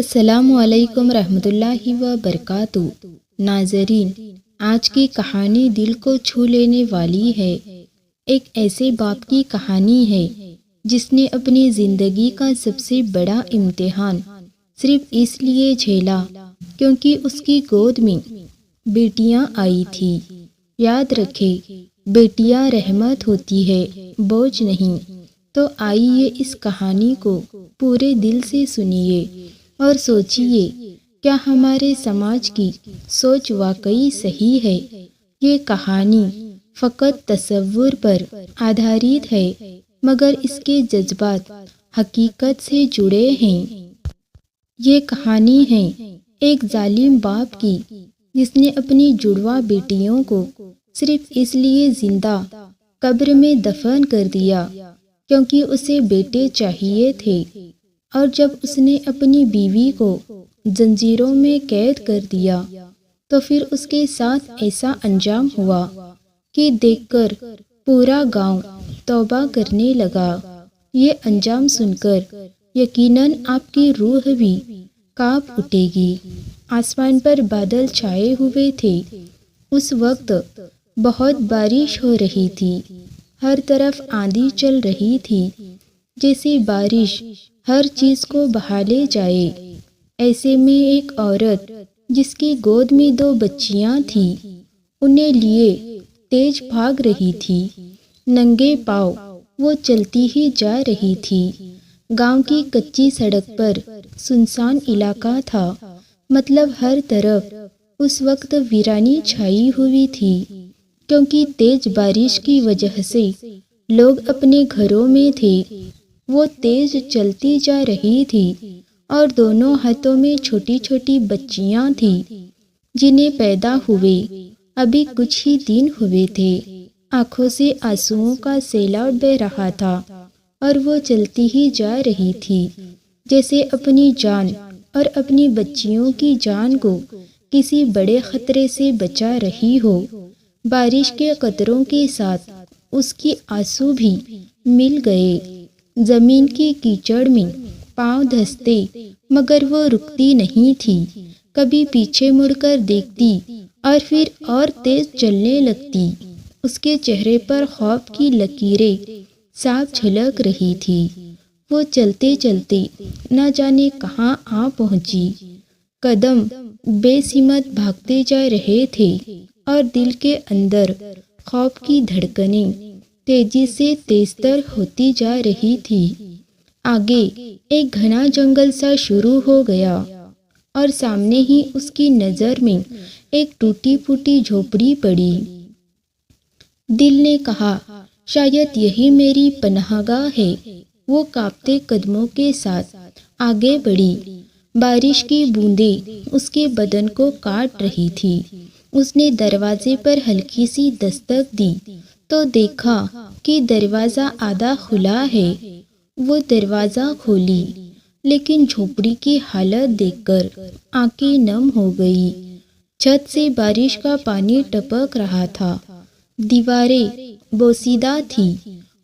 السلام علیکم رحمۃ اللہ وبرکاتہ۔ ناظرین، آج کی کہانی دل کو چھو لینے والی ہے۔ ایک ایسے باپ کی کہانی ہے جس نے اپنی زندگی کا سب سے بڑا امتحان صرف اس لیے جھیلا کیونکہ اس کی گود میں بیٹیاں آئی تھی۔ یاد رکھے، بیٹیاں رحمت ہوتی ہے، بوجھ نہیں۔ تو آئیے اس کہانی کو پورے دل سے سنیے اور سوچئے، کیا ہمارے سماج کی سوچ واقعی صحیح ہے؟ یہ کہانی فقط تصور پر آدھارت ہے، مگر اس کے جذبات حقیقت سے جڑے ہیں۔ یہ کہانی ہے ایک ظالم باپ کی جس نے اپنی جڑواں بیٹیوں کو صرف اس لیے زندہ قبر میں دفن کر دیا کیونکہ اسے بیٹے چاہیے تھے، اور جب اس نے اپنی بیوی کو زنجیروں میں قید کر دیا تو پھر اس کے ساتھ ایسا انجام ہوا کہ دیکھ کر پورا گاؤں توبہ کرنے لگا۔ یہ انجام سن کر یقیناً آپ کی روح بھی کانپ اٹھے گی۔ آسمان پر بادل چھائے ہوئے تھے۔ اس وقت بہت بارش ہو رہی تھی، ہر طرف آندھی چل رہی تھی، جیسے بارش ہر چیز کو بہا لے جائے۔ ایسے میں ایک عورت جس کی گود میں 2 بچیاں تھیں، انہیں لیے تیز بھاگ رہی تھی۔ ننگے پاؤں وہ چلتی ہی جا رہی تھی۔ گاؤں کی کچی سڑک پر سنسان علاقہ تھا، مطلب ہر طرف اس وقت ویرانی چھائی ہوئی تھی، کیونکہ تیز بارش کی وجہ سے لوگ اپنے گھروں میں تھے۔ وہ تیز چلتی جا رہی تھی اور دونوں ہاتھوں میں چھوٹی چھوٹی بچیاں تھیں جنہیں پیدا ہوئے ابھی کچھ ہی دن ہوئے تھے۔ آنکھوں سے آنسوؤں کا سیلاب بہہ رہا تھا اور وہ چلتی ہی جا رہی تھی، جیسے اپنی جان اور اپنی بچیوں کی جان کو کسی بڑے خطرے سے بچا رہی ہو۔ بارش کے قطروں کے ساتھ اس کی آنسو بھی مل گئے۔ زمین کی کیچڑ میں پاؤں دھنستے، مگر وہ رکتی نہیں تھی۔ کبھی پیچھے مڑ کر دیکھتی اور پھر اور تیز چلنے لگتی۔ اس کے چہرے پر خوف کی لکیریں صاف جھلک رہی تھی۔ وہ چلتے چلتے نہ جانے کہاں آ پہنچی۔ قدم بے سمت بھاگتے جا رہے تھے اور دل کے اندر خوف کی دھڑکنیں تیزی سے تیز تر ہوتی جا رہی تھی۔ آگے ایک گھنا جنگل سا شروع ہو گیا اور سامنے ہی اس کی نظر میں ایک ٹوٹی پھوٹی جھوپڑی پڑی۔ دل نے کہا، شاید یہی میری پناہ گاہ ہے۔ وہ کانپتے قدموں کے ساتھ آگے بڑھی۔ بارش کی بوندیں اس کے بدن کو کاٹ رہی تھی۔ اس نے دروازے پر ہلکی سی دستک دی تو دیکھا کہ دروازہ آدھا کھلا ہے۔ وہ دروازہ کھولی، لیکن جھوپڑی کی حالت دیکھ کر آنکھیں نم ہو گئی۔ چھت سے بارش کا پانی ٹپک رہا تھا، دیواریں بوسیدہ تھیں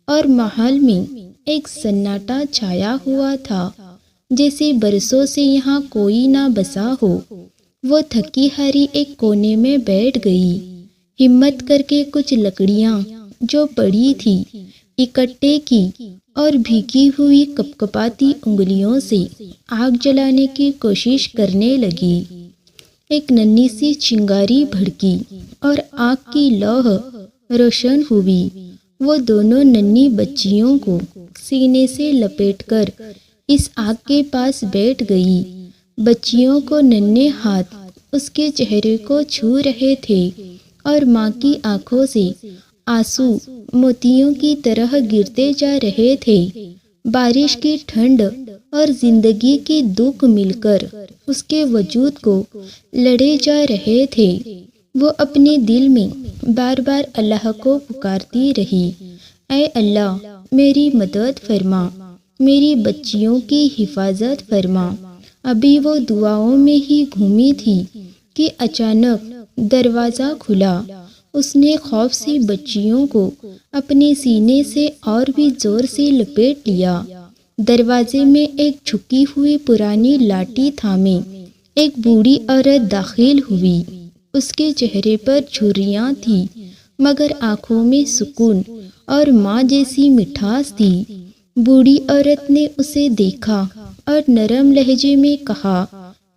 اور محل میں ایک سناٹا چھایا ہوا تھا، جیسے برسوں سے یہاں کوئی نہ بسا ہو۔ وہ تھکی ہاری ایک کونے میں بیٹھ گئی، ہمت کر کے کچھ لکڑیاں جو پڑی تھی اکٹھے کی اور بھیگی ہوئی کپکپاتی انگلیوں سے آگ جلانے کی کوشش کرنے لگی۔ ایک ننھی سی چنگاری بھڑکی اور آگ کی لوہ روشن ہوئی۔ وہ دونوں ننھی بچیوں کو سینے سے لپیٹ کر اس آگ کے پاس بیٹھ گئی۔ بچیوں کو ننھے ہاتھ اس کے چہرے کو چھو رہے تھے اور ماں کی آنکھوں سے آنسو موتیوں کی طرح گرتے جا رہے تھے۔ بارش کی ٹھنڈ اور زندگی کی دکھ مل کر اس کے وجود کو لڑے جا رہے تھے۔ وہ اپنے دل میں بار بار اللہ کو پکارتی رہی، اے اللہ، میری مدد فرما، میری بچیوں کی حفاظت فرما۔ ابھی وہ دعاؤں میں ہی گھومی تھی کہ اچانک دروازہ کھلا۔ اس نے خوف سے بچیوں کو اپنے سینے سے اور بھی زور سے لپیٹ لیا۔ دروازے میں ایک جھکی ہوئی پرانی لاٹھی تھامے ایک بوڑھی عورت داخل ہوئی۔ اس کے چہرے پر جھریاں تھیں مگر آنکھوں میں سکون اور ماں جیسی مٹھاس تھی۔ بوڑھی عورت نے اسے دیکھا اور نرم لہجے میں کہا،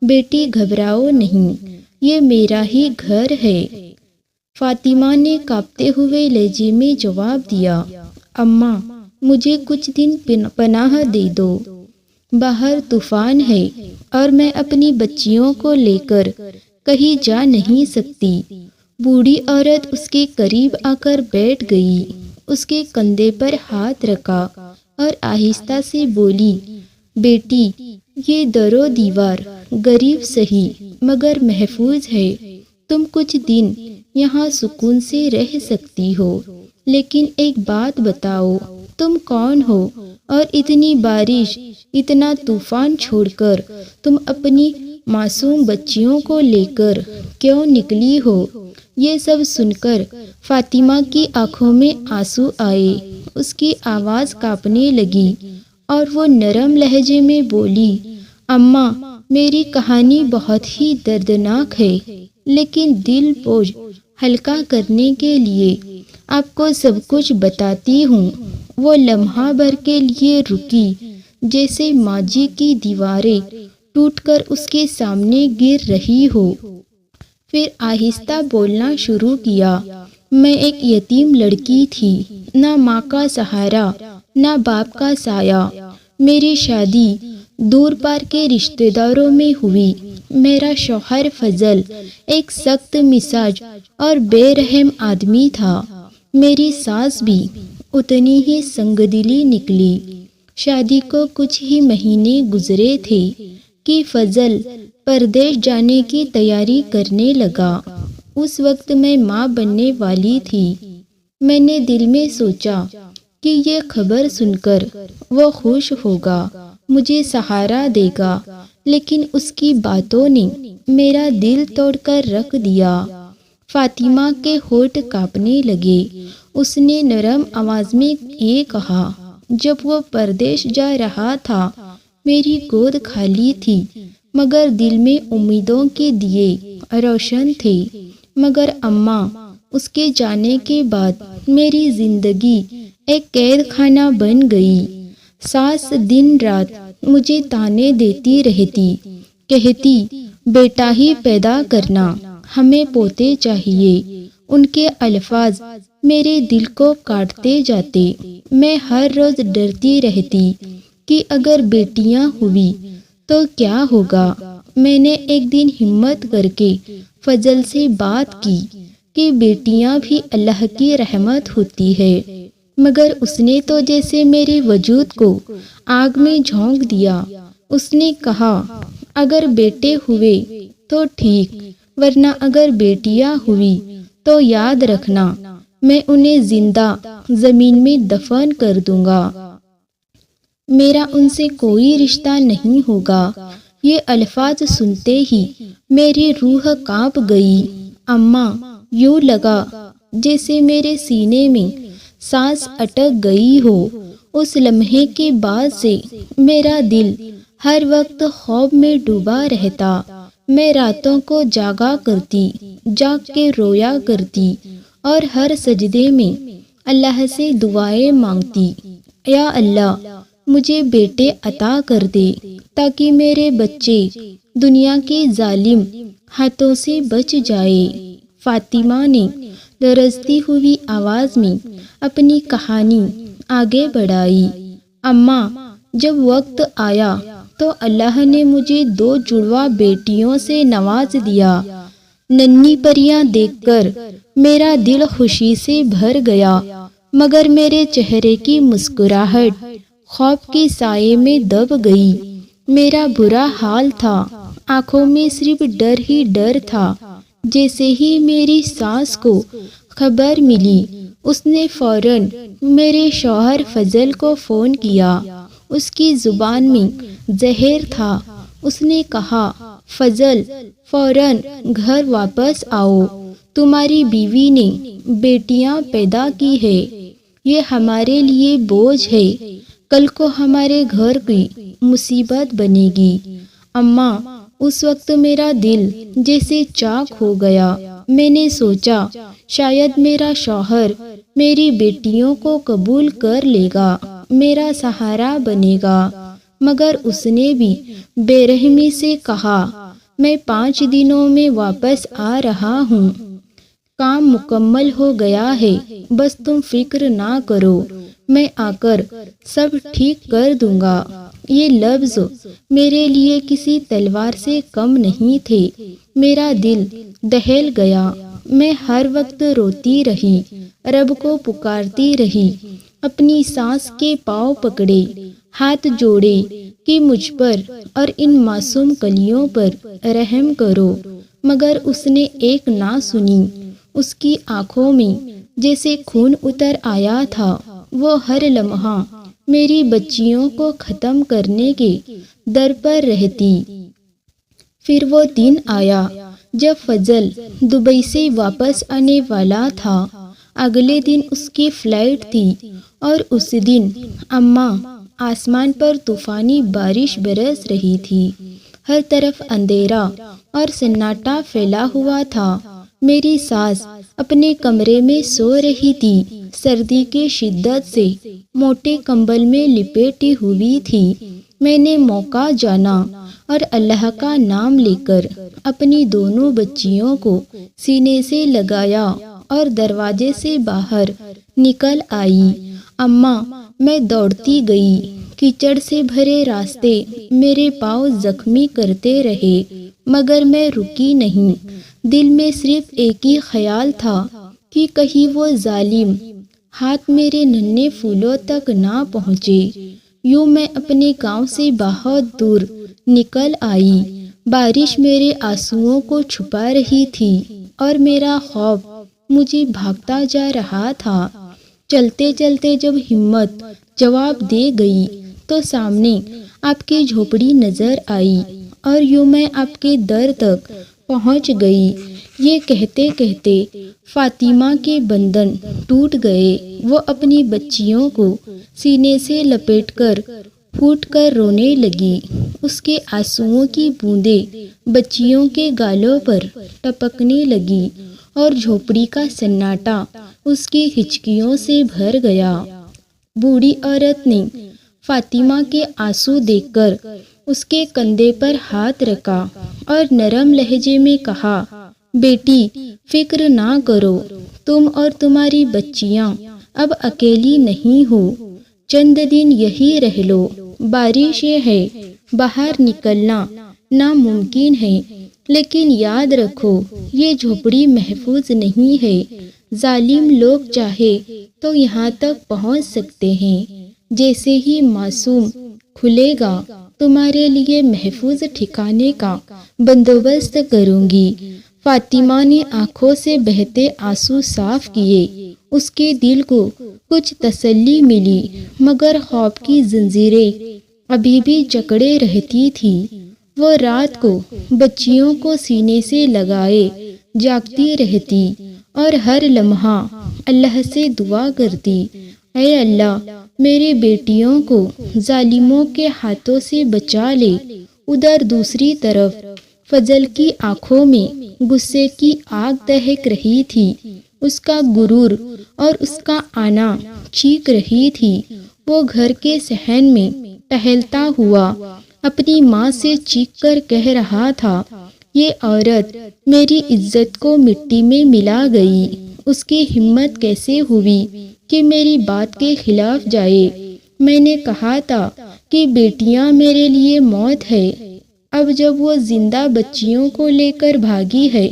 بیٹی گھبراؤ نہیں، یہ میرا ہی گھر ہے۔ فاطمہ نے کانپتے ہوئے لہجے میں جواب دیا، اماں مجھے کچھ دن پناہ دے دو، باہر طوفان ہے اور میں اپنی بچیوں کو لے کر کہیں جا نہیں سکتی۔ بوڑھی عورت اس کے قریب آ کر بیٹھ گئی، اس کے کندھے پر ہاتھ رکھا اور آہستہ سے بولی، بیٹی یہ در و دیوار غریب سہی مگر محفوظ ہے، تم کچھ دن یہاں سکون سے رہ سکتی ہو، لیکن ایک بات بتاؤ، تم کون ہو اور اتنی بارش اتنا طوفان چھوڑ کر تم اپنی معصوم بچیوں کو لے کر کیوں نکلی ہو؟ یہ سب سن کر فاطمہ کی آنکھوں میں آنسو آئے، اس کی آواز کانپنے لگی اور وہ نرم لہجے میں بولی، اماں میری کہانی بہت ہی دردناک ہے، لیکن دل بوجھ ہلکا کرنے کے لیے آپ کو سب کچھ بتاتی ہوں۔ وہ لمحہ بھر کے لیے رکی، جیسے ماضی کی دیواریں ٹوٹ کر اس کے سامنے گر رہی ہو۔ پھر آہستہ بولنا شروع کیا، میں ایک یتیم لڑکی تھی، نہ ماں کا سہارا نہ باپ کا سایہ۔ میری شادی دور پار کے رشتہ داروں میں ہوئی۔ میرا شوہر فضل ایک سخت مزاج اور بے رحم آدمی تھا، میری ساس بھی اتنی ہی سنگ دلی نکلی۔ شادی کو کچھ ہی مہینے گزرے تھے کہ فضل پردیش جانے کی تیاری کرنے لگا۔ اس وقت میں ماں بننے والی تھی۔ میں نے دل میں سوچا کہ یہ خبر سن کر وہ خوش ہوگا، مجھے سہارا دے گا، لیکن اس کی باتوں نے میرا دل توڑ کر رکھ دیا۔ فاطمہ کے ہونٹ کانپنے لگے۔ اس نے نرم آواز میں یہ کہا، جب وہ پردیش جا رہا تھا میری گود خالی تھی مگر دل میں امیدوں کے دیے روشن تھے، مگر اماں اس کے جانے کے بعد میری زندگی ایک قید خانہ بن گئی۔ ساس دن رات مجھے تانے دیتی رہتی، کہتی بیٹا ہی پیدا کرنا، ہمیں پوتے چاہیے۔ ان کے الفاظ میرے دل کو کاٹتے جاتے۔ میں ہر روز ڈرتی رہتی کہ اگر بیٹیاں ہوئی تو کیا ہوگا۔ میں نے ایک دن ہمت کر کے فضل سے بات کی کہ بیٹیاں بھی اللہ کی رحمت ہوتی ہے، مگر اس نے تو جیسے میرے وجود کو آگ میں جھونک دیا۔ اس نے کہا، اگر بیٹے ہوئے تو ٹھیک، ورنہ اگر بیٹیاں ہوئی تو یاد رکھنا میں انہیں زندہ زمین میں دفن کر دوں گا، میرا ان سے کوئی رشتہ نہیں ہوگا۔ یہ الفاظ سنتے ہی میری روح کانپ گئی۔ اماں یوں لگا جیسے میرے سینے میں سانس اٹک گئی ہو۔ اس لمحے کے بعد سے میرا دل ہر وقت خوف میں ڈوبا رہتا۔ میں راتوں کو جاگا کرتی، جاگ کے رویا کرتی اور ہر سجدے میں اللہ سے دعائیں مانگتی، یا اللہ مجھے بیٹے عطا کر دے تاکہ میرے بچے دنیا کے ظالم ہاتھوں سے بچ جائے۔ فاطمہ نے لرزتی ہوئی آواز میں اپنی کہانی آگے بڑھائی، اماں جب وقت آیا تو اللہ نے مجھے 2 جڑواں بیٹیوں سے نواز دیا۔ ننھی پریاں دیکھ کر میرا دل خوشی سے بھر گیا، مگر میرے چہرے کی مسکراہٹ خوف کے سائے میں دب گئی۔ میرا برا حال تھا، آنکھوں میں صرف ڈر ہی ڈر تھا۔ جیسے ہی میری ساس کو خبر ملی، اس نے فوراً میرے شوہر فضل کو فون کیا۔ اس کی زبان میں زہر تھا۔ اس نے کہا، فضل فوراً گھر واپس آؤ، تمہاری بیوی نے بیٹیاں پیدا کی ہے، یہ ہمارے لیے بوجھ ہے، کل کو ہمارے گھر کی مصیبت بنے گی۔ اماں، اس وقت میرا دل جیسے چاک ہو گیا۔ میں نے سوچا شاید میرا شوہر میری بیٹیوں کو قبول کر لے گا، میرا سہارا بنے گا، مگر اس نے بھی بے رحمی سے کہا میں 5 دنوں میں واپس آ رہا ہوں، کام مکمل ہو گیا ہے، بس تم فکر نہ کرو، میں آ کر سب ٹھیک کر دوں گا۔ یہ لفظ میرے لیے کسی تلوار سے کم نہیں تھے۔ میرا دل دہل گیا۔ میں ہر وقت روتی رہی، رب کو پکارتی رہی، اپنی ساس کے پاؤں پکڑے، ہاتھ جوڑے کہ مجھ پر اور ان معصوم کلیوں پر رحم کرو، مگر اس نے ایک نہ سنی۔ اس کی آنکھوں میں جیسے خون اتر آیا تھا۔ وہ ہر لمحہ میری بچیوں کو ختم کرنے کے در پر رہتی۔ پھر وہ دن آیا جب فضل دبئی سے واپس آنے والا تھا۔ اگلے دن اس کی فلائٹ تھی اور اس دن اماں آسمان پر طوفانی بارش برس رہی تھی۔ ہر طرف اندھیرا اور سناٹا پھیلا ہوا تھا۔ میری ساس اپنے کمرے میں سو رہی تھی، سردی کی شدت سے موٹے کمبل میں لپیٹی ہوئی تھی۔ میں نے موقع جانا اور اللہ کا نام لے کر اپنی دونوں بچیوں کو سینے سے لگایا اور دروازے سے باہر نکل آئی۔ اماں، میں دوڑتی گئی۔ کیچڑ سے بھرے راستے میرے پاؤں زخمی کرتے رہے، مگر میں رکی نہیں۔ دل میں صرف ایک ہی خیال تھا کہ کہیں وہ ظالم ہاتھ میرے ننھے پھولوں تک نہ پہنچے۔ یوں میں اپنے گاؤں سے بہت دور نکل آئی۔ بارش میرے آنسوؤں کو چھپا رہی تھی اور میرا خوف مجھے بھاگتا جا رہا تھا۔ چلتے چلتے جب ہمت جواب دے گئی تو سامنے آپ کی جھوپڑی نظر آئی اور یوں میں آپ کے در تک پہنچ گئی۔ یہ کہتے کہتے فاطمہ کے بندن ٹوٹ گئے۔ وہ اپنی بچیوں کو سینے سے لپیٹ کر پھوٹ کر رونے لگی۔ اس کے آنسوؤں کی بوندیں بچیوں کے گالوں پر ٹپکنے لگی اور جھوپڑی کا سناٹا اس کی ہچکیوں سے بھر گیا۔ بوڑھی عورت نے فاطمہ کے آنسو دیکھ کر اس کے کندھے پر ہاتھ رکھا اور نرم لہجے میں کہا، بیٹی، فکر نہ کرو، تم اور تمہاری بچیاں اب اکیلی نہیں ہو، چند دن یہی رہ لو۔ بارش یہ ہے، باہر نکلنا ناممکن ہے، لیکن یاد رکھو یہ جھوپڑی محفوظ نہیں ہے، ظالم لوگ چاہے تو یہاں تک پہنچ سکتے ہیں۔ جیسے ہی موسم کھلے گا تمہارے لیے محفوظ ٹھکانے کا بندوبست کروں گی۔ فاطمہ نے آنکھوں سے بہتے آنسو صاف کیے۔ اس کے دل کو کچھ تسلی ملی، مگر خوف کی زنجیریں ابھی بھی جکڑے رہتی تھی۔ وہ رات کو بچیوں کو سینے سے لگائے جاگتی رہتی اور ہر لمحہ اللہ سے دعا کرتی، اے اللہ، میری بیٹیوں کو ظالموں کے ہاتھوں سے بچا لے۔ ادھر دوسری طرف فضل کی آنکھوں میں غصے کی آگ دہک رہی تھی۔ اس کا غرور اور اس کا آنا چیخ رہی تھی۔ وہ گھر کے صحن میں ٹہلتا ہوا اپنی ماں سے چیخ کر کہہ رہا تھا، یہ عورت میری عزت کو مٹی میں ملا گئی۔ اس کی ہمت کیسے ہوئی کہ میری بات کے خلاف جائے؟ میں نے کہا تھا کہ بیٹیاں میرے لیے موت ہے۔ اب جب وہ زندہ بچیوں کو لے کر بھاگی ہے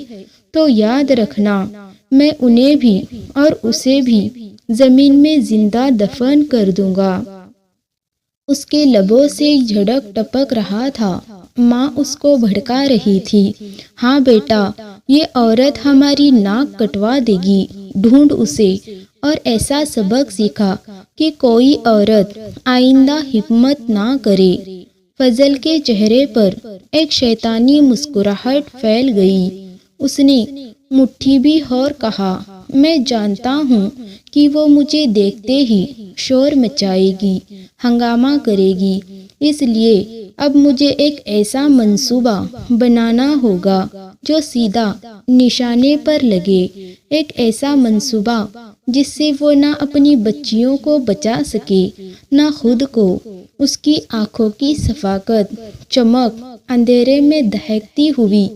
تو یاد رکھنا، میں انہیں بھی اور اسے بھی زمین میں زندہ دفن کر دوں گا۔ اس کے لبوں سے جھڑک ٹپک رہا تھا۔ ماں اس کو بھڑکا رہی تھی، ہاں بیٹا، یہ عورت ہماری ناک کٹوا دے گی، ڈھونڈ اسے اور ایسا سبق سکھا کہ کوئی عورت آئندہ ہمت نہ کرے۔ فضل کے چہرے پر ایک شیطانی مسکراہٹ پھیل گئی۔ اس نے مٹھی بھی اور کہا، میں جانتا ہوں کہ وہ مجھے دیکھتے ہی شور مچائے گی، ہنگامہ کرے گی، اس لیے اب مجھے ایک ایسا منصوبہ بنانا ہوگا جو سیدھا نشانے پر لگے، ایک ایسا منصوبہ جس سے وہ نہ اپنی بچیوں کو بچا سکے نہ خود کو۔ اس کی آنکھوں کی صفاقت، چمک اندھیرے میں دہکتی ہوئی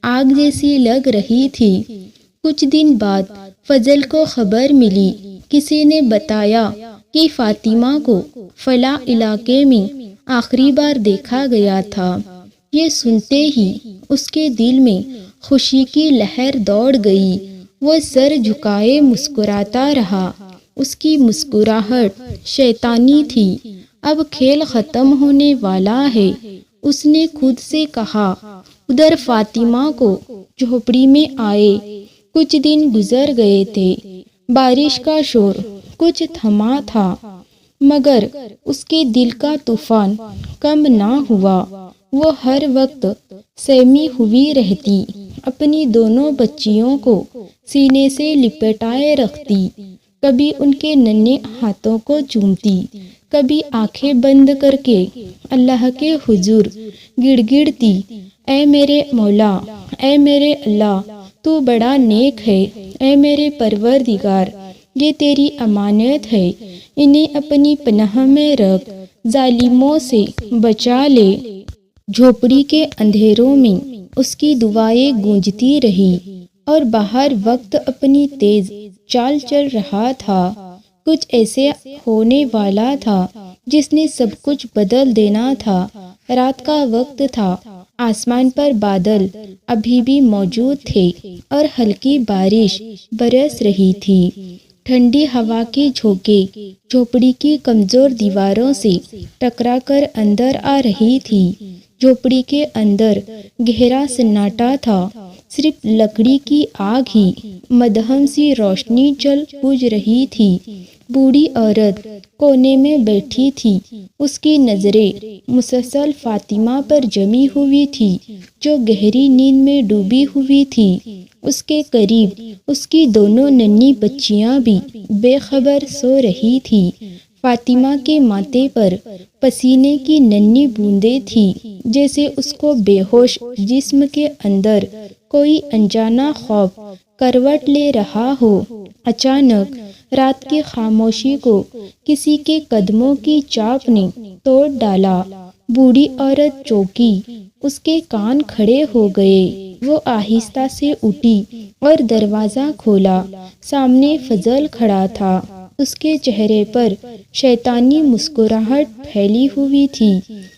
آگ جیسی لگ رہی تھی۔ کچھ دن بعد فضل کو خبر ملی، کسی نے بتایا کہ فاطمہ کو فلاں علاقے میں آخری بار دیکھا گیا تھا۔ یہ سنتے ہی اس کے دل میں خوشی کی لہر دوڑ گئی، وہ سر جھکائے مسکراتا رہا۔ اس کی مسکراہٹ شیطانی تھی۔ اب کھیل ختم ہونے والا ہے، اس نے خود سے کہا۔ ادھر فاطمہ کو جھوپڑی میں آئے کچھ دن گزر گئے تھے۔ بارش کا شور کچھ تھما تھا، مگر اس کے دل کا طوفان کم نہ ہوا۔ وہ ہر وقت سہمی ہوئی رہتی، اپنی دونوں بچیوں کو سینے سے لپٹائے رکھتی، کبھی ان کے ننھے ہاتھوں کو چومتی، کبھی آنکھیں بند کر کے اللہ کے حضور گڑ گڑتی، اے میرے مولا، اے میرے اللہ، تو بڑا نیک ہے، اے میرے پروردگار، یہ تیری امانت ہے، انہیں اپنی پناہ میں رکھ، ظالموں سے بچا لے۔ جھوپڑی کے اندھیروں میں اس کی دعائیں گونجتی رہی اور باہر وقت اپنی تیز چال چل رہا تھا۔ کچھ ایسے ہونے والا تھا جس نے سب کچھ بدل دینا تھا۔ رات کا وقت تھا، آسمان پر بادل ابھی بھی موجود تھے اور ہلکی بارش برس رہی تھی۔ ٹھنڈی ہوا کے جھونکے جھوپڑی کی کمزور دیواروں سے ٹکرا کر اندر آ رہی تھی۔ جھوپڑی کے اندر گہرا سناٹا تھا، صرف لکڑی کی آگ ہی مدھم سی روشنی جل بجھ رہی تھی۔ بوڑھی عورت کونے میں بیٹھی تھی، اس کی نظریں مسلسل فاطمہ پر جمی ہوئی تھی جو گہری نیند میں ڈوبی ہوئی تھی۔ اس کے قریب اس کی دونوں ننھی بچیاں بھی بے خبر سو رہی تھی۔ فاطمہ کے ماتھے پر پسینے کی ننھی بوندیں تھیں، جیسے اس کو بے ہوش جسم کے اندر کوئی انجانا خوف کروٹ لے رہا ہو۔ اچانک رات کی خاموشی کو کسی کے قدموں کی چاپ نے توڑ ڈالا۔ بوڑھی عورت چونکی، اس کے کان کھڑے ہو گئے۔ وہ آہستہ سے اٹھی اور دروازہ کھولا۔ سامنے فضل کھڑا تھا، اس کے چہرے پر شیطانی مسکراہٹ پھیلی ہوئی تھی۔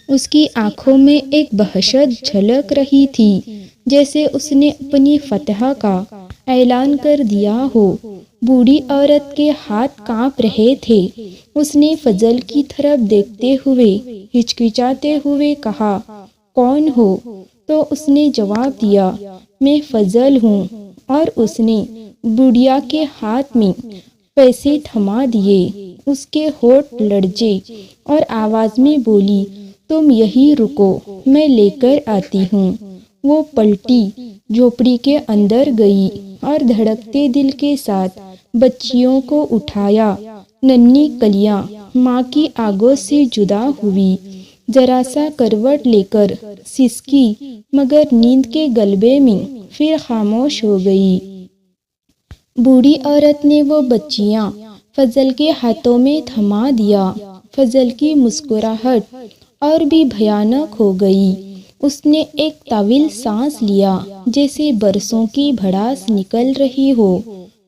اس کی آنکھوں میں ایک وحشت جھلک رہی تھی، جیسے اس نے اپنی فتح کا اعلان کر دیا ہو۔ بوڑھی عورت کے ہاتھ کانپ رہے تھے۔ اس نے فضل کی طرف دیکھتے ہوئے ہچکچاتے ہوئے کہا، کون ہو؟ تو اس نے جواب دیا، میں فضل ہوں۔ اور اس نے بڑھیا کے ہاتھ میں پیسے تھما دیے۔ اس کے ہونٹ لرزے اور آواز میں بولی، تم یہیں رکو، میں لے کر آتی ہوں۔ وہ پلٹی، جھوپڑی کے اندر گئی اور دھڑکتے دل کے ساتھ بچیوں کو اٹھایا۔ ننھی کلیاں ماں کی آگوں سے جدا ہوئی، ذرا سا کروٹ لے کر سسکی، مگر نیند کے غلبے میں پھر خاموش ہو گئی۔ بوڑھی عورت نے وہ بچیاں فضل کے ہاتھوں میں تھما دیا۔ فضل کی مسکراہٹ اور بھی بھیانک ہو گئی۔ اس نے ایک طویل سانس لیا، جیسے برسوں کی بھڑاس نکل رہی ہو۔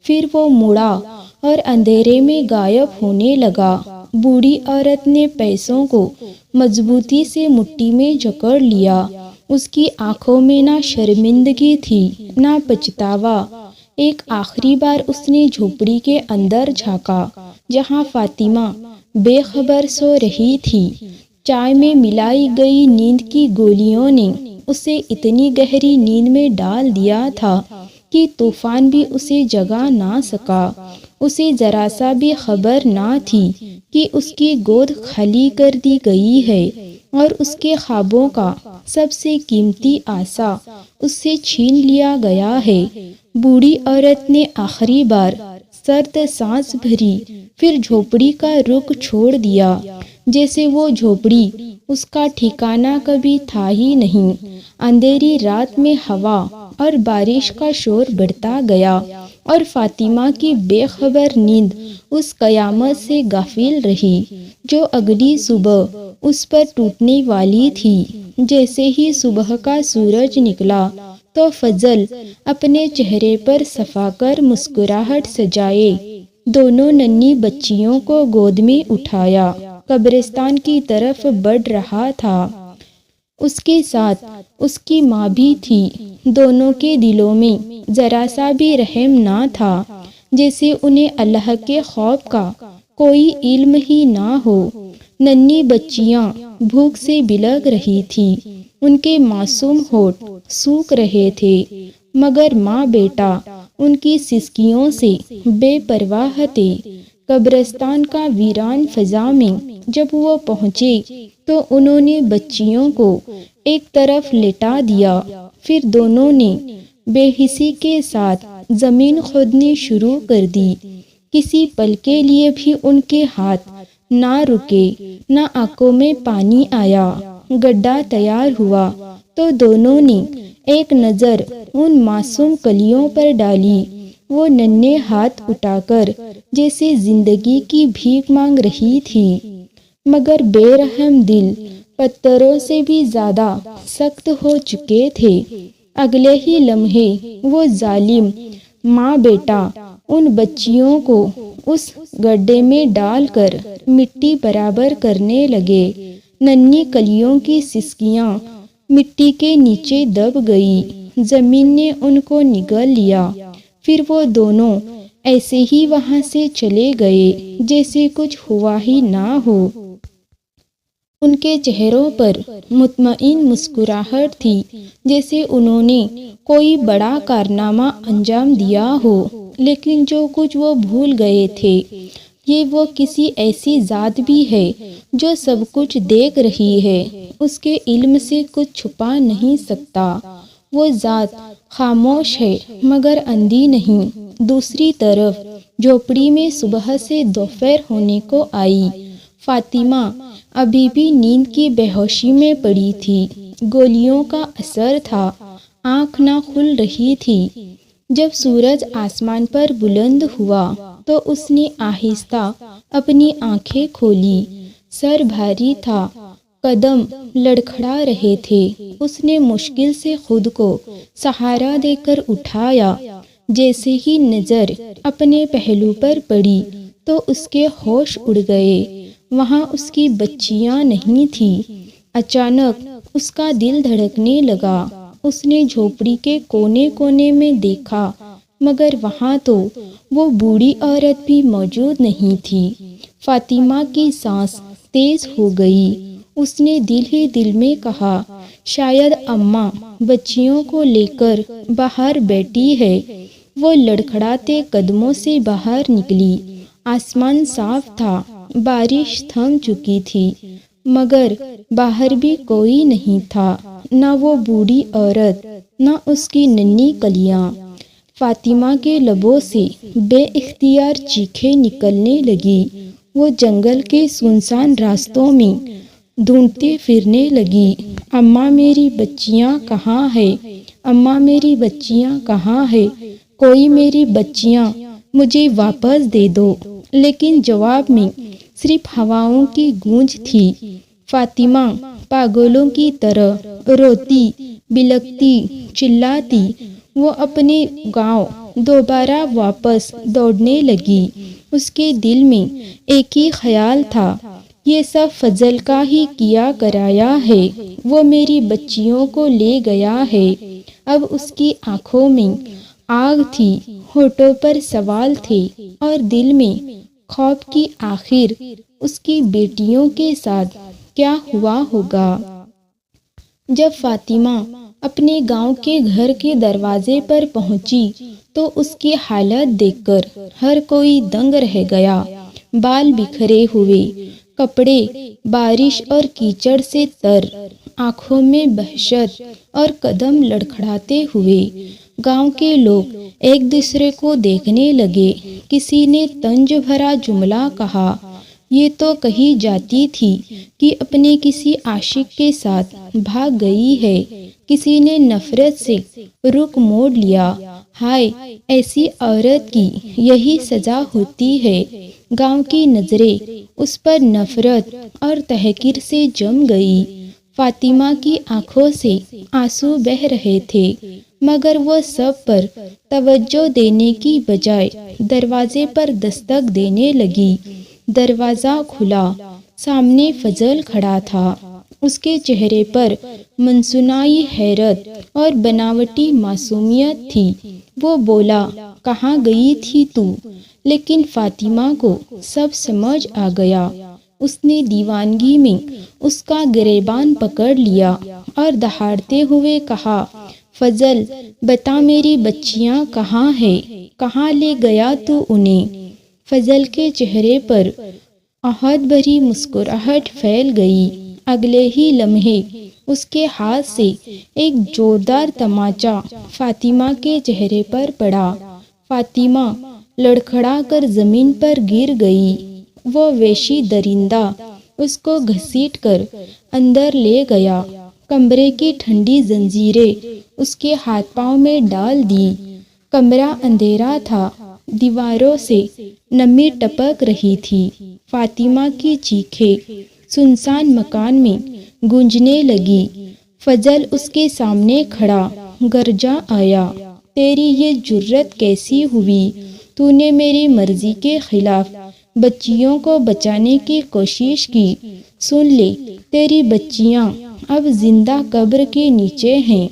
پھر وہ مڑا اور اندھیرے میں غائب ہونے لگا۔ بوڑھی عورت نے پیسوں کو مضبوطی سے مٹھی میں جکڑ لیا۔ اس کی آنکھوں میں نہ شرمندگی تھی نہ پچھتاوا۔ ایک آخری بار اس نے جھوپڑی کے اندر جھانکا، جہاں فاطمہ بے خبر سو رہی تھی۔ چائے میں ملائی گئی نیند کی گولیوں نے اسے اتنی گہری نیند میں ڈال دیا تھا کہ طوفان بھی اسے جگا نہ سکا۔ اسے ذرا سا بھی خبر نہ تھی کہ اس کی گود خالی کر دی گئی ہے اور اس کے خوابوں کا سب سے قیمتی آسا اس سے چھین لیا گیا ہے۔ بوڑھی عورت نے آخری بار سرد سانس بھری، پھر جھوپڑی کا رخ چھوڑ دیا، جیسے وہ جھوپڑی اس کا ٹھکانہ کبھی تھا ہی نہیں۔ اندھیری رات میں ہوا اور بارش کا شور بڑھتا گیا اور فاطمہ کی بے خبر نیند اس قیامت سے غافل رہی جو اگلی صبح اس پر ٹوٹنے والی تھی۔ جیسے ہی صبح کا سورج نکلا تو فضل اپنے چہرے پر صفا کر مسکراہٹ سجائے دونوں ننھی بچیوں کو گود میں اٹھایا قبرستان کی طرف بڑھ رہا تھا۔ اس کے ساتھ اس کی ماں بھی تھی۔ دونوں کے دلوں میں ذرا سا بھی رحم نہ تھا، جیسے انہیں اللہ کے خوف کا کوئی علم ہی نہ ہو۔ ننھی بچیاں بھوک سے بلگ رہی تھی، ان کے معصوم ہونٹ سوکھ رہے تھے، مگر ماں بیٹا ان کی سسکیوں سے بے پرواہ تھے۔ قبرستان کا ویران فضا میں جب وہ پہنچے تو انہوں نے بچیوں کو ایک طرف لٹا دیا، پھر دونوں نے بے حسی کے ساتھ زمین کھودنی شروع کر دی۔ کسی پل کے لیے بھی ان کے ہاتھ نہ رکے، نہ آنکھوں میں پانی آیا۔ گڈھا تیار ہوا تو دونوں نے ایک نظر ان معصوم کلیوں پر ڈالی۔ وہ ننھے ہاتھ اٹھا کر جیسے زندگی کی بھیک مانگ رہی تھی، مگر بے رحم دل پتھروں سے بھی زیادہ سخت ہو چکے تھے۔ اگلے ہی لمحے وہ ظالم ماں بیٹا ان بچیوں کو اس گڈھے میں ڈال کر مٹی برابر کرنے لگے۔ ننھی کلیوں کی سسکیاں مٹی کے نیچے دب گئی، زمین نے ان کو نگل لیا۔ پھر وہ دونوں ایسے ہی وہاں سے چلے گئے جیسے کچھ ہوا ہی نہ ہو۔ ان کے چہروں پر مطمئن مسکراہٹ تھی، جیسے انہوں نے کوئی بڑا کارنامہ انجام دیا ہو، لیکن جو کچھ وہ بھول گئے تھے یہ وہ کسی ایسی ذات بھی ہے جو سب کچھ دیکھ رہی ہے، اس کے علم سے کچھ چھپا نہیں سکتا۔ وہ ذات خاموش ہے مگر اندھی نہیں۔ دوسری طرف جھوپڑی میں صبح سے دوپہر ہونے کو آئی۔ فاطمہ ابھی بھی نیند کی بے ہوشی میں پڑی تھی، گولیوں کا اثر تھا، آنکھ نہ کھل رہی تھی۔ جب سورج آسمان پر بلند ہوا تو اس نے آہستہ اپنی آنکھیں کھولی۔ سر بھاری تھا، قدم لڑکھڑا رہے تھے۔ اس نے مشکل سے خود کو سہارا دے کر اٹھایا۔ جیسے ہی نظر اپنے پہلو پر پڑی تو اس کے ہوش اڑ گئے، وہاں اس کی بچیاں نہیں تھیں۔ اچانک اس کا دل دھڑکنے لگا۔ اس نے جھوپڑی کے کونے کونے میں دیکھا، مگر وہاں تو وہ بوڑھی عورت بھی موجود نہیں تھی۔ فاطمہ کی سانس تیز ہو گئی۔ اس نے دل ہی دل میں کہا، شاید اماں بچیوں کو لے کر باہر بیٹھی ہے۔ وہ لڑکھڑاتے قدموں سے باہر نکلی۔ آسمان صاف تھا، بارش تھم چکی تھی، مگر باہر بھی کوئی نہیں تھا، نہ وہ بوڑھی عورت نہ اس کی ننھی کلیاں۔ فاطمہ کے لبوں سے بے اختیار چیخیں نکلنے لگی۔ وہ جنگل کے سنسان راستوں میں ڈھونڈتے پھرنے لگی۔ اماں میری بچیاں کہاں ہے؟ اماں میری بچیاں کہاں ہے؟ کوئی میری بچیاں مجھے واپس دے دو۔ لیکن جواب میں صرف ہواؤں کی گونج تھی۔ فاطمہ پاگلوں کی طرح روتی، بلکتی، چلاتی وہ اپنے گاؤں دوبارہ واپس دوڑنے لگی۔ اس کے دل میں ایک ہی خیال تھا، یہ سب فضل کا ہی کیا کرایا ہے، وہ میری بچیوں کو لے گیا ہے۔ اب اس کی آنکھوں میں آگ تھی، ہونٹوں پر سوال تھے اور دل میں خوف کہ آخر اس کی بیٹیوں کے ساتھ کیا ہوا ہوگا۔ جب فاطمہ اپنے گاؤں کے گھر کے دروازے پر پہنچی تو اس کی حالت دیکھ کر ہر کوئی دنگ رہ گیا۔ بال بکھرے ہوئے، کپڑے بارش اور کیچڑ سے تر، آنکھوں میں بہشت اور قدم لڑکھڑاتے ہوئے گاؤں کے لوگ ایک دوسرے کو دیکھنے لگے۔ کسی نے طنز بھرا جملہ کہا، یہ تو کہی جاتی تھی کہ اپنے کسی عاشق کے ساتھ بھاگ گئی ہے۔ کسی نے نفرت سے رخ موڑ لیا، ہائے ایسی عورت کی یہی سزا ہوتی ہے۔ گاؤں کی نظریں اس پر نفرت اور تحقیر سے جم گئی۔ فاطمہ کی آنکھوں سے آنسو بہہ رہے تھے، مگر وہ سب پر توجہ دینے کی بجائے دروازے پر دستک دینے لگی۔ دروازہ کھلا، سامنے فضل کھڑا تھا۔ اس کے چہرے پر منصنعی حیرت اور بناوٹی معصومیت تھی۔ وہ بولا، کہاں گئی تھی تو؟ لیکن فاطمہ کو سب سمجھ آ گیا۔ اس نے دیوانگی میں اس کا گریبان پکڑ لیا اور دہاڑتے ہوئے کہا، فضل بتا میری بچیاں کہاں ہیں؟ کہاں لے گیا تو انہیں؟ فضل کے چہرے پر عہد بھری مسکراہٹ پھیل گئی۔ اگلے ہی لمحے اس کے ہاتھ سے ایک زوردار تماچا فاطمہ کے چہرے پر پڑا۔ فاطمہ لڑکھڑا کر زمین پر گر گئی۔ وہ وحشی درندہ اس کو گھسیٹ کر اندر لے گیا، کمرے کی ٹھنڈی زنجیریں اس کے ہاتھ پاؤں میں ڈال دی۔ کمرہ اندھیرا تھا، دیواروں سے نمی ٹپک رہی تھی۔ فاطمہ کی چیخیں سنسان مکان میں گونجنے لگی۔ فضل اس کے سامنے کھڑا گرجا آیا، تیری یہ جرأت کیسی ہوئی؟ تو نے میری مرضی کے خلاف بچیوں کو بچانے کی کوشش کی۔ سن لے، تیری بچیاں اب زندہ قبر کے نیچے ہیں۔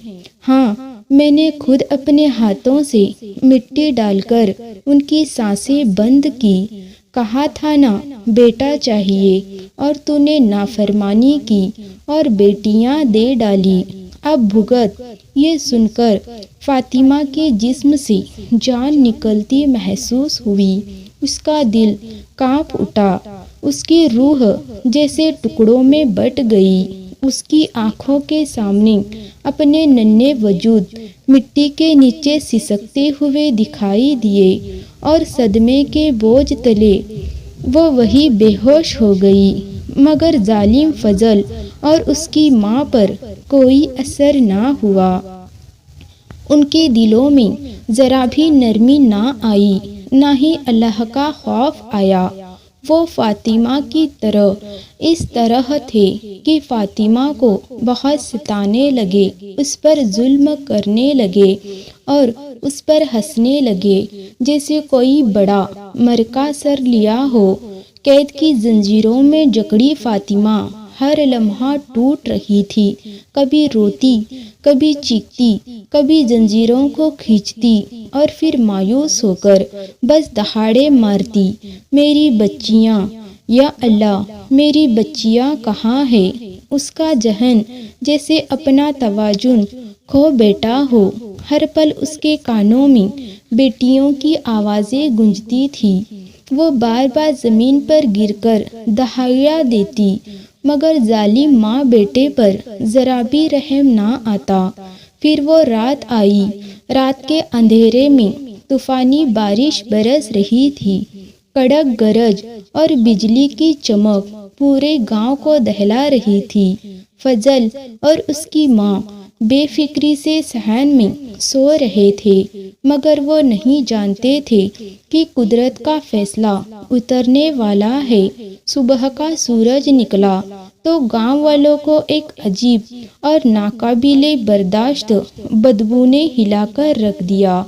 ہاں، میں نے خود اپنے ہاتھوں سے مٹی ڈال کر ان کی سانسیں بند کی۔ کہا تھا نا بیٹا چاہیے، اور تو نے نافرمانی کی اور بیٹیاں دے ڈالی۔ اب بھگت۔ یہ سن کر فاطمہ کے جسم سے جان نکلتی محسوس ہوئی۔ اس کا دل کانپ اٹھا، اس کی روح جیسے ٹکڑوں میں بٹ گئی۔ اس کی آنکھوں کے سامنے اپنے ننھے وجود مٹی کے نیچے سسکتے ہوئے دکھائی دیے، اور صدمے کے بوجھ تلے وہ وہیں بے ہوش ہو گئی۔ مگر ظالم فضل اور اس کی ماں پر کوئی اثر نہ ہوا۔ ان کے دلوں میں ذرا بھی نرمی نہ آئی، نہ ہی اللہ کا خوف آیا۔ وہ فاطمہ کی اس طرح تھے کہ فاطمہ کو بہت ستانے لگے، اس پر ظلم کرنے لگے اور اس پر ہنسنے لگے جیسے کوئی بڑا مرکہ سر لیا ہو۔ قید کی زنجیروں میں جکڑی فاطمہ ہر لمحہ ٹوٹ رہی تھی، کبھی روتی، کبھی چیختی، کبھی زنجیروں کو کھینچتی اور پھر مایوس ہو کر بس دہاڑے مارتی، میری بچیاں، یا اللہ میری بچیاں کہاں ہیں؟ اس کا ذہن جیسے اپنا توازن کھو بیٹھا ہو۔ ہر پل اس کے کانوں میں بیٹیوں کی آوازیں گونجتی تھی۔ وہ بار بار زمین پر گر کر دہاڑیاں دیتی، مگر ظالم ماں بیٹے پر ذرا بھی رحم نہ آتا۔ پھر وہ رات آئی۔ رات کے اندھیرے میں طوفانی بارش برس رہی تھی۔ کڑک گرج اور بجلی کی چمک پورے گاؤں کو دہلا رہی تھی۔ فضل اور اس کی ماں بے فکری سے صحن میں سو رہے تھے، مگر وہ نہیں جانتے تھے کہ قدرت کا فیصلہ اترنے والا ہے۔ صبح کا سورج نکلا تو گاؤں والوں کو ایک عجیب اور ناقابل برداشت بدبو نے ہلا کر رکھ دیا۔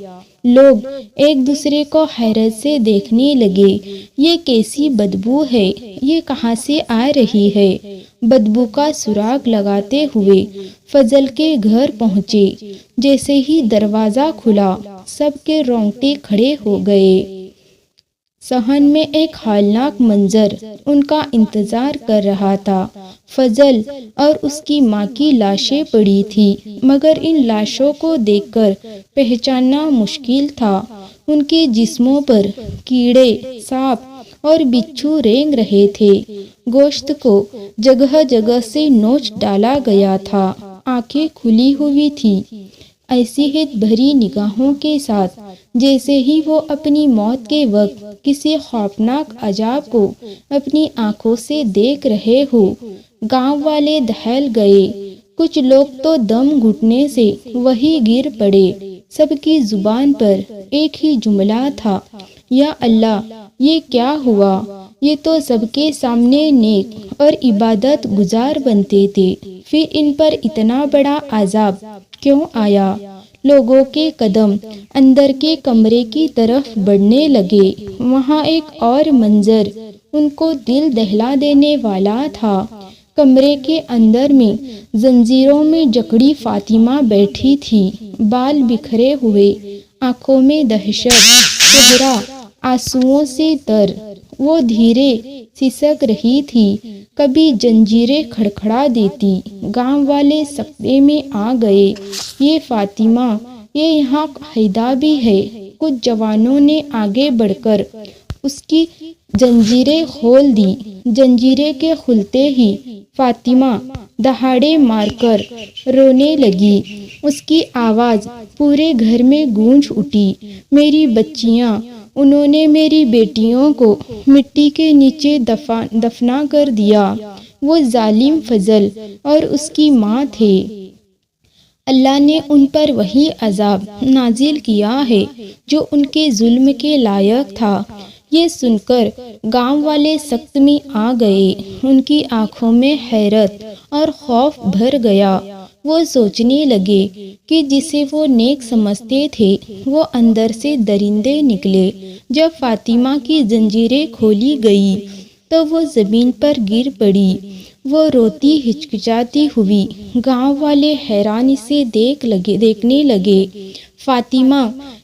لوگ ایک دوسرے کو حیرت سے دیکھنے لگے۔ یہ کیسی بدبو ہے؟ یہ کہاں سے آ رہی ہے؟ بدبو کا سراغ لگاتے ہوئے فضل کے گھر پہنچے۔ جیسے ہی دروازہ کھلا، سب کے رونگٹے کھڑے ہو گئے۔ صحن میں ایک ہولناک منظر ان کا انتظار کر رہا تھا۔ فضل اور اس کی ماں کی لاشیں پڑی تھیں، مگر ان لاشوں کو دیکھ کر پہچاننا مشکل تھا۔ ان کے جسموں پر کیڑے، سانپ اور بچھو رینگ رہے تھے۔ گوشت کو جگہ جگہ سے نوچ ڈالا گیا تھا۔ آنکھیں کھلی ہوئی تھی، ایسی ہت بھری نگاہوں کے ساتھ جیسے ہی وہ اپنی موت کے وقت کسی خوفناک عذاب کو اپنی آنکھوں سے دیکھ رہے ہو۔ گاؤں والے دہل گئے، کچھ لوگ تو دم گھٹنے سے وہیں گر پڑے۔ سب کی زبان پر ایک ہی جملہ تھا، یا اللہ، یہ کیا ہوا؟ یہ تو سب کے سامنے نیک اور عبادت گزار بنتے تھے، پھر ان پر اتنا بڑا عذاب کیوں آیا؟ لوگوں کے قدم اندر کے کمرے کی طرف بڑھنے لگے۔ وہاں ایک اور منظر ان کو دل دہلا دینے والا تھا۔ کمرے کے اندر میں زنجیروں میں جکڑی فاطمہ بیٹھی تھی، بال بکھرے ہوئے، آنکھوں میں دہشت، چہرہ آنسوؤں سے تر۔ وہ دھیرے سسک رہی تھی، کبھی زنجیریں کھڑکھڑا دیتی۔ گاؤں والے سکتے میں آ گئے، یہ فاطمہ، یہ یہاں قاعدہ بھی ہے۔ کچھ جوانوں نے آگے بڑھ کر اس کی زنجیریں کھول دی۔ زنجیریں کے کھلتے ہی فاطمہ دہاڑے مار کر رونے لگی۔ اس کی آواز پورے گھر میں گونج اٹھی، میری بچیاں، انہوں نے میری بیٹیوں کو مٹی کے نیچے دفنا کر دیا۔ وہ ظالم فضل اور اس کی ماں تھے۔ اللہ نے ان پر وہی عذاب نازل کیا ہے جو ان کے ظلم کے لائق تھا۔ یہ سن کر گاؤں والے سخت میں آ گئے، ان کی آنکھوں میں حیرت اور خوف بھر گیا۔ وہ سوچنے لگے کہ جسے وہ نیک سمجھتے تھے وہ اندر سے درندے نکلے۔ جب فاطمہ کی زنجیریں کھولی گئی تو وہ زمین پر گر پڑی۔ وہ روتی ہچکچاتی ہوئی گاؤں والے حیرانی سے دیکھنے لگے۔ فاطمہ،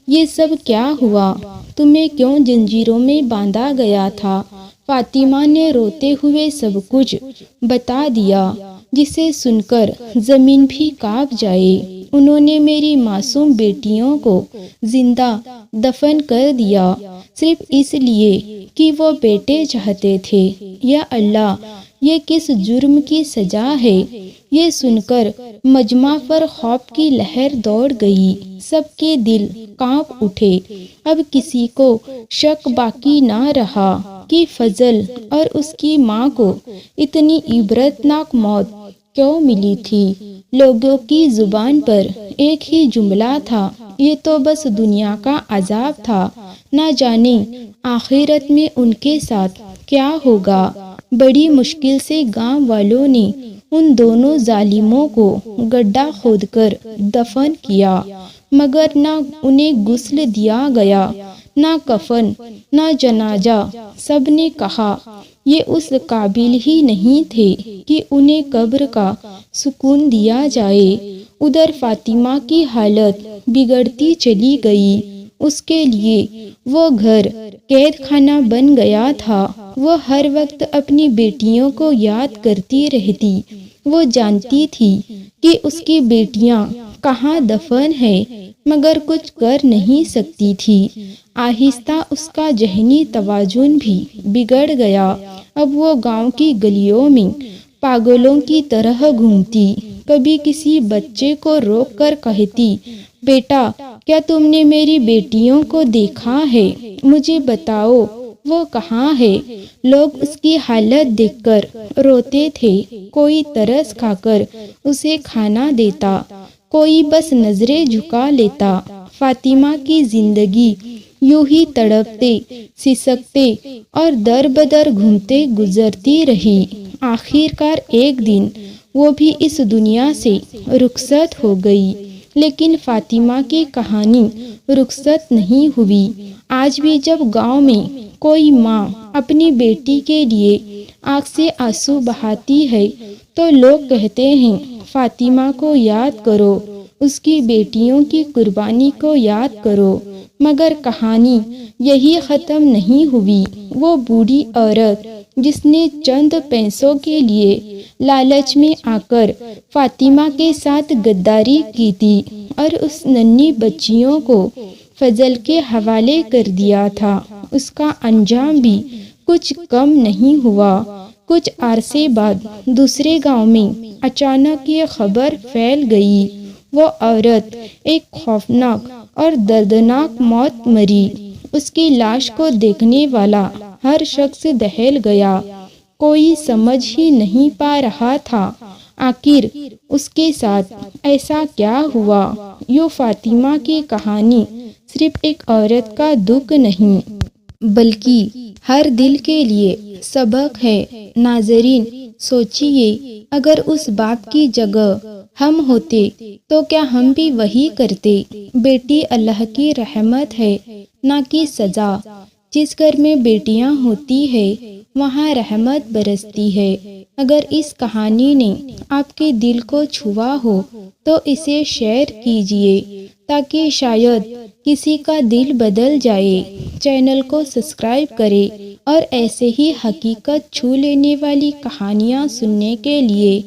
یہ سب کیا ہوا؟ تمہیں کیوں زنجیروں میں باندھا گیا تھا؟ فاطمہ نے روتے ہوئے سب کچھ بتا دیا، جسے سن کر زمین بھی کانپ جائے۔ انہوں نے میری معصوم بیٹیوں کو زندہ دفن کر دیا، صرف اس لیے کہ وہ بیٹے چاہتے تھے۔ یا اللہ، یہ کس جرم کی سزا ہے؟ یہ سن کر مجمع پر خوف کی لہر دوڑ گئی، سب کے دل کانپ اٹھے۔ اب کسی کو شک باقی نہ رہا کہ فضل اور اس کی ماں کو اتنی عبرتناک موت کیوں ملی تھی۔ لوگوں کی زبان پر ایک ہی جملہ تھا، یہ تو بس دنیا کا عذاب تھا، نہ جانے آخرت میں ان کے ساتھ کیا ہوگا۔ بڑی مشکل سے گاؤں والوں نے ان دونوں ظالموں کو گڈھا کھود کر دفن کیا، مگر نہ انہیں غسل دیا گیا، نہ کفن، نہ جنازہ۔ سب نے کہا یہ اس قابل ہی نہیں تھے کہ انہیں قبر کا سکون دیا جائے۔ ادھر فاطمہ کی حالت بگڑتی چلی گئی۔ اس کے لیے وہ گھر قید خانہ بن گیا تھا۔ وہ ہر وقت اپنی بیٹیوں کو یاد کرتی رہتی۔ وہ جانتی تھی کہ اس کی بیٹیاں کہاں دفن ہیں، مگر کچھ کر نہیں سکتی تھی۔ آہستہ اس کا ذہنی توازن بھی بگڑ گیا۔ اب وہ گاؤں کی گلیوں میں پاگلوں کی طرح گھومتی، کبھی کسی بچے کو روک کر کہتی، بیٹا، کیا تم نے میری بیٹیوں کو دیکھا ہے؟ مجھے بتاؤ وہ کہاں ہے؟ لوگ اس کی حالت دیکھ کر روتے تھے، کوئی ترس کھا کر اسے کھانا دیتا، کوئی بس نظریں جھکا لیتا۔ فاطمہ کی زندگی یوں ہی تڑپتے، سسکتے اور در بدر گھومتے گزرتی رہی۔ آخر کار ایک دن وہ بھی اس دنیا سے رخصت ہو گئی، لیکن فاطمہ کی کہانی رخصت نہیں ہوئی۔ آج بھی جب گاؤں میں کوئی ماں اپنی بیٹی کے لیے آنکھ سے آنسو بہاتی ہے تو لوگ کہتے ہیں، فاطمہ کو یاد کرو، اس کی بیٹیوں کی قربانی کو یاد کرو۔ مگر کہانی یہی ختم نہیں ہوئی۔ وہ بوڑھی عورت جس نے چند پیسوں کے لیے لالچ میں آ کر فاطمہ کے ساتھ غداری کی تھی اور اس ننھی بچیوں کو فضل کے حوالے کر دیا تھا، اس کا انجام بھی کچھ کم نہیں ہوا۔ کچھ عرصے بعد دوسرے گاؤں میں اچانک یہ خبر پھیل گئی، وہ عورت ایک خوفناک اور دردناک موت مری۔ اس کی لاش کو دیکھنے والا ہر شخص دہل گیا، کوئی سمجھ ہی نہیں پا رہا تھا آخر اس کے ساتھ ایسا کیا ہوا۔ یوں فاطمہ کی کہانی صرف ایک عورت کا دکھ نہیں بلکہ ہر دل کے لیے سبق ہے۔ ناظرین، سوچئے اگر اس باپ کی جگہ ہم ہوتے تو کیا ہم بھی وہی کرتے؟ بیٹی اللہ کی رحمت ہے، نہ کہ سزا۔ جس گھر میں بیٹیاں ہوتی ہے وہاں رحمت برستی ہے۔ اگر اس کہانی نے آپ کے دل کو چھوا ہو تو اسے شیئر کیجئے تاکہ شاید کسی کا دل بدل جائے۔ چینل کو سبسکرائب کریں اور ایسے ہی حقیقت چھو لینے والی کہانیاں سننے کے لیے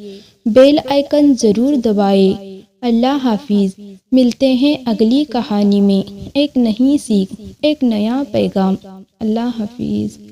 بیل آئیکن ضرور دبائیں۔ اللہ حافظ۔ ملتے ہیں اگلی کہانی میں، ایک نئی سیکھ، ایک نیا پیغام۔ اللہ حافظ۔